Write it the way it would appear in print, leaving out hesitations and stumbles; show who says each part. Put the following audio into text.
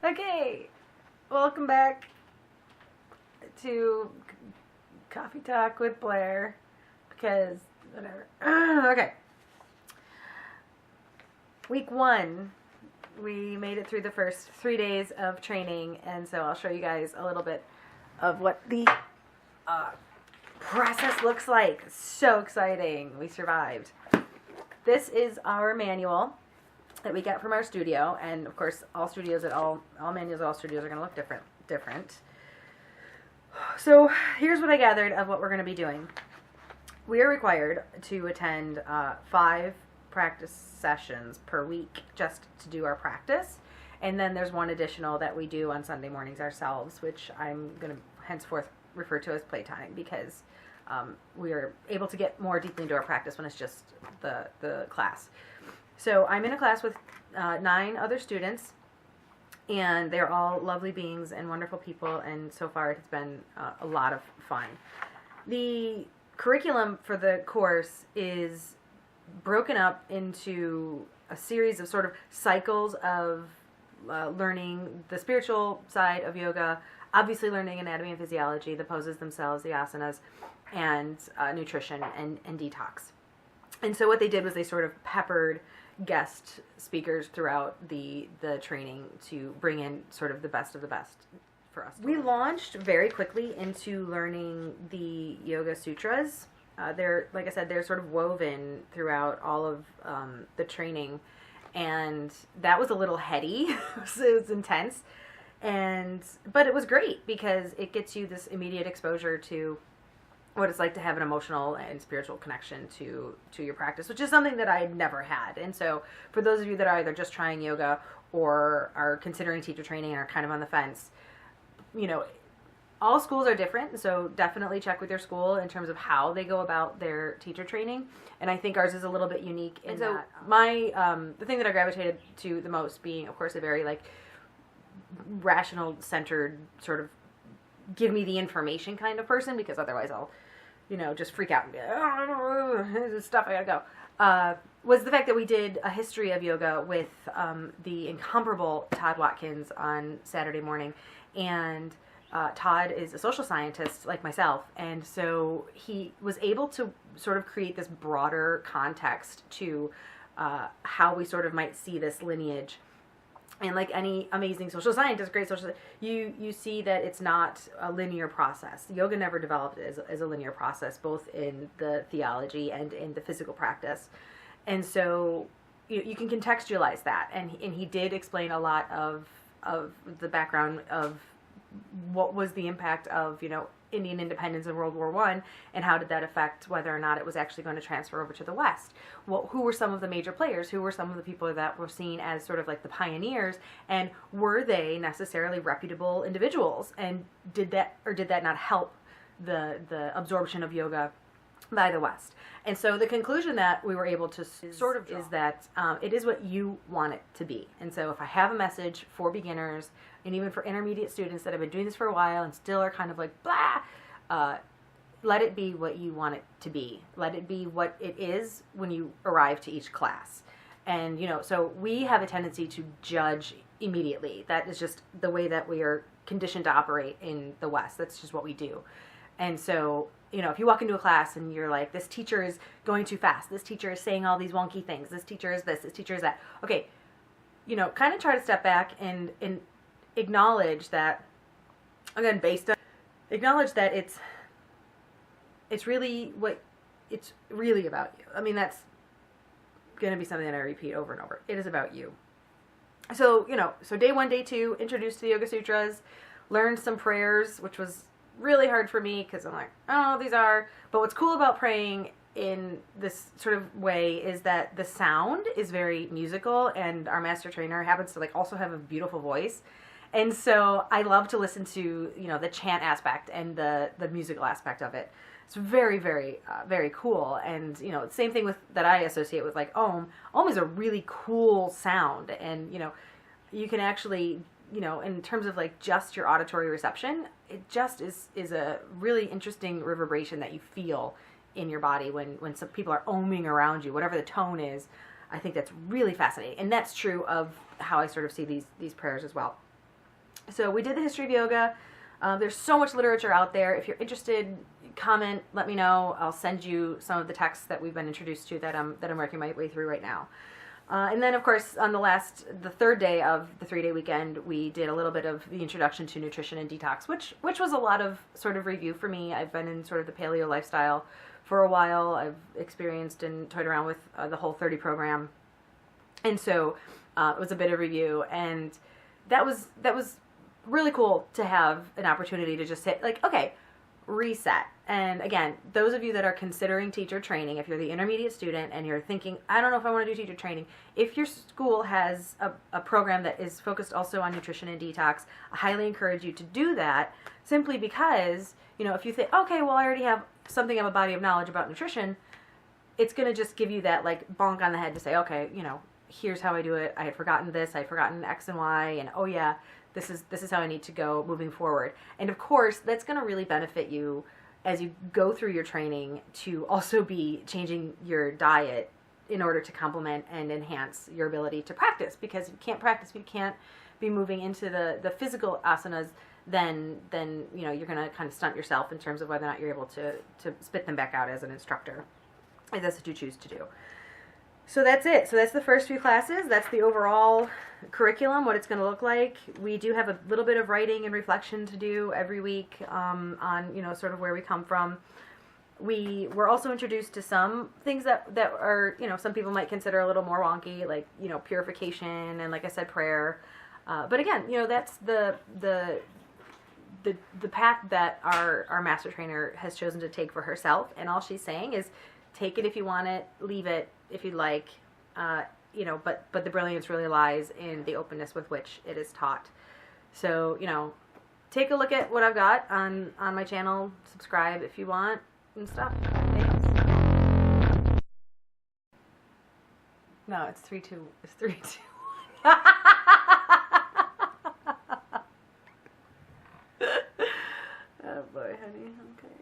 Speaker 1: Okay, welcome back to Coffee Talk with Blair, because whatever. Okay. Week 1, we made it through the first 3 days of training, and so I'll show you guys a little bit of what the process looks like. So exciting. We survived. This is our manual that we get from our studio, and of course all manuals at all studios are going to look different. So here's what I gathered of what we're going to be doing. We are required to attend 5 practice sessions per week just to do our practice, and then there's one additional that we do on Sunday mornings ourselves, which I'm going to henceforth refer to as playtime, because we are able to get more deeply into our practice when it's just the class. So I'm in a class with 9 other students, and they're all lovely beings and wonderful people, and so far it's been a lot of fun. The curriculum for the course is broken up into a series of sort of cycles of learning the spiritual side of yoga, obviously learning anatomy and physiology, the poses themselves, the asanas, and nutrition and detox. And so what they did was they sort of peppered guest speakers throughout the training to bring in sort of the best of the best for us. We launched very quickly into learning the Yoga Sutras. They're, like I said, they're sort of woven throughout all of the training, and that was a little heady. It was intense, but it was great because it gets you this immediate exposure to what it's like to have an emotional and spiritual connection to your practice, which is something that I had never had. And so for those of you that are either just trying yoga or are considering teacher training and are kind of on the fence, you know, all schools are different, so definitely check with your school in terms of how they go about their teacher training. And I think ours is a little bit unique in that the thing that I gravitated to the most being, of course, a very like rational centered sort of give me the information kind of person, because otherwise I'll just freak out and be like, oh, this is stuff, I gotta go. Was the fact that we did a history of yoga with the incomparable Todd Watkins on Saturday morning. And Todd is a social scientist like myself, and so he was able to sort of create this broader context to how we sort of might see this lineage. And like any amazing social scientist, great social, you see that it's not a linear process. Yoga never developed as a linear process, both in the theology and in the physical practice. And so you can contextualize that. And he did explain a lot of the background of what was the impact of, Indian independence in World War I, and how did that affect whether or not it was actually going to transfer over to the West. Who were some of the major players? Who were some of the people that were seen as sort of like the pioneers, and were they necessarily reputable individuals? And did that not help the absorption of yoga by the West? And so the conclusion that we were able to sort of is that it is what you want it to be. And so if I have a message for beginners and even for intermediate students that have been doing this for a while and still are kind of like blah, let it be what you want it to be. Let it be what it is when you arrive to each class. And so we have a tendency to judge immediately. That is just the way that we are conditioned to operate in the West. That's just what we do. And so if you walk into a class and you're like, this teacher is going too fast, this teacher is saying all these wonky things, this teacher is this teacher is that. Okay, kind of try to step back and acknowledge that, again, acknowledge that it's really about you. I mean, that's going to be something that I repeat over and over. It is about you. So, so day 1, day 2, introduced to the Yoga Sutras, learned some prayers, which was really hard for me because I'm like, oh, these are. But what's cool about praying in this sort of way is that the sound is very musical, and our master trainer happens to also have a beautiful voice. And so I love to listen to, the chant aspect and the musical aspect of it. It's very, very, very cool. And, same thing that I associate with like Om. Om is a really cool sound. And, you can actually, in terms of like just your auditory reception, it just is a really interesting reverberation that you feel in your body when some people are oming around you, whatever the tone is. I think that's really fascinating. And that's true of how I sort of see these prayers as well. So we did the history of yoga. There's so much literature out there. If you're interested, comment, let me know. I'll send you some of the texts that we've been introduced to that I'm working my way through right now. And then, of course, on the third day of the 3-day weekend, we did a little bit of the introduction to nutrition and detox, which was a lot of sort of review for me. I've been in sort of the paleo lifestyle for a while. I've experienced and toyed around with the Whole30 program. And so it was a bit of review. And that was really cool to have an opportunity to just say, like, okay, reset. And again, those of you that are considering teacher training, if you're the intermediate student and you're thinking, I don't know if I want to do teacher training, if your school has a program that is focused also on nutrition and detox, I highly encourage you to do that, simply because, you know, if you think, okay, well, I already have something of a body of knowledge about nutrition, it's going to just give you that, like, bonk on the head to say, okay, you know, here's how I do it. I had forgotten this. I had forgotten X and Y, and oh yeah, this is how I need to go moving forward. And of course, that's going to really benefit you as you go through your training to also be changing your diet in order to complement and enhance your ability to practice. Because if you can't practice, if you can't be moving into the physical asanas, then you know, you're going to kind of stunt yourself in terms of whether or not you're able to spit them back out as an instructor, if that's what you choose to do. So that's it. So that's the first few classes. That's the overall curriculum, what it's going to look like. We do have a little bit of writing and reflection to do every week on, you know, sort of where we come from. We were also introduced to some things that are, you know, some people might consider a little more wonky, like, you know, purification and, like I said, prayer. But again, you know, that's the path that our master trainer has chosen to take for herself. And all she's saying is, take it if you want it, leave it if you'd like, you know, but the brilliance really lies in the openness with which it is taught. So, you know, take a look at what I've got on my channel, subscribe if you want, and stuff. Thanks. No, it's 3, 2, it's 3, 2, 1. Oh boy, honey, okay.